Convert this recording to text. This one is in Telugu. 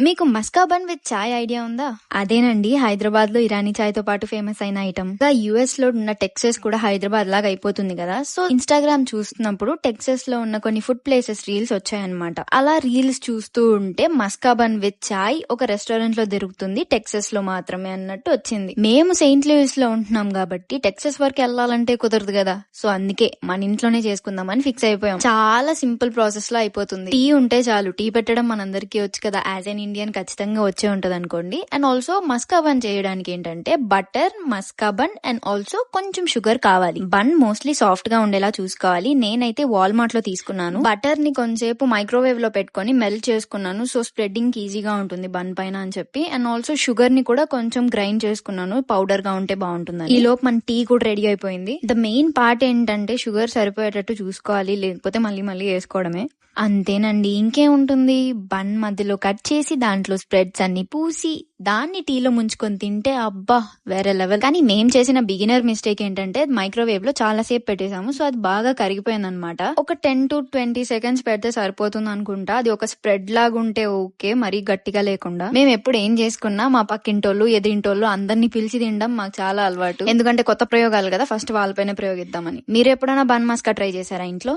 మీకు మస్కా బన్ విత్ చాయ్ ఐడియా ఉందా? అదేనండి హైదరాబాద్ లో ఇరానీ చాయ్ తో పాటు ఫేమస్ అయిన ఐటమ్. ఇంకా యుఎస్ లో ఉన్న టెక్సస్ కూడా హైదరాబాద్ లాగా అయిపోతుంది కదా. సో ఇన్స్టాగ్రామ్ చూస్తున్నప్పుడు టెక్సస్ లో ఉన్న కొన్ని ఫుడ్ ప్లేసెస్ రీల్స్ వచ్చాయన్నమాట. అలా రీల్స్ చూస్తూ ఉంటే మస్కా బన్ విత్ చాయ్ ఒక రెస్టారెంట్ లో దొరుకుతుంది, టెక్సస్ లో మాత్రమే అన్నట్టు వచ్చింది. మేము సెయింట్ లూయిస్ లో ఉంటున్నాం కాబట్టి టెక్సస్ వరకు వెళ్ళాలంటే కుదరదు కదా. సో అందుకే మన ఇంట్లోనే చేసుకుందామని ఫిక్స్ అయిపోయాం. చాలా సింపుల్ ప్రాసెస్ లో అయిపోతుంది. టీ ఉంటే చాలు. టీ పెట్టడం మనందరికీ వచ్చు కదా. యాజ్ ఎన్ ఇండియన్ ఖచ్చితంగా వచ్చే ఉంటది అనుకోండి. అండ్ ఆల్సో మస్కా బన్ చేయడానికి ఏంటంటే butter, maska bun and also కొంచెం షుగర్ కావాలి. బన్ మోస్ట్లీ సాఫ్ట్ గా ఉండేలా చూసుకోవాలి. నేనైతే వాల్మార్ట్ లో తీసుకున్నాను. బటర్ ని కొంచెంసేపు మైక్రోవేవ్ లో పెట్టుకొని మెల్ట్ చేసుకున్నాను. సో స్ప్రెడ్డింగ్ ఈజీగా ఉంటుంది బన్ పైన అని చెప్పి. అండ్ ఆల్సో షుగర్ ని కూడా కొంచెం గ్రైండ్ చేసుకున్నాను, పౌడర్ గా ఉంటే బాగుంటుంది. ఈ లోపు మన టీ కూడా రెడీ అయిపోయింది. ద మెయిన్ పార్ట్ ఏంటంటే షుగర్ సరిపోయేటట్టు చూసుకోవాలి, లేకపోతే మళ్ళీ వేసుకోవడమే. అంతేనండి, ఇంకేముంటుంది. బన్ మధ్యలో కట్ చేసి దాంట్లో స్ప్రెడ్స్ అన్ని పూసి దాన్ని టీలో ముంచుకొని తింటే అబ్బా వేరే లెవెల్. కానీ మేము చేసిన బిగినర్ మిస్టేక్ ఏంటంటే మైక్రోవేవ్ లో చాలా సేపు పెట్టేసాము. సో అది బాగా కరిగిపోయింది అనమాట. ఒక 10 to 20 seconds పెడితే సరిపోతుంది అనుకుంటా. అది ఒక స్ప్రెడ్ లాగా ఉంటే ఓకే, మరీ గట్టిగా లేకుండా. మేము ఎప్పుడు ఏం చేసుకున్నా మా పక్కింటోళ్ళు ఎదిరింటోళ్ళు అందరినీ పిలిచి తినడం మాకు చాలా అలవాటు. ఎందుకంటే కొత్త ప్రయోగాలు కదా, ఫస్ట్ వాళ్ళపైన ప్రయోగిద్దామని. మీరు ఎప్పుడైనా బన్ మస్కా ట్రై చేశారా ఇంట్లో?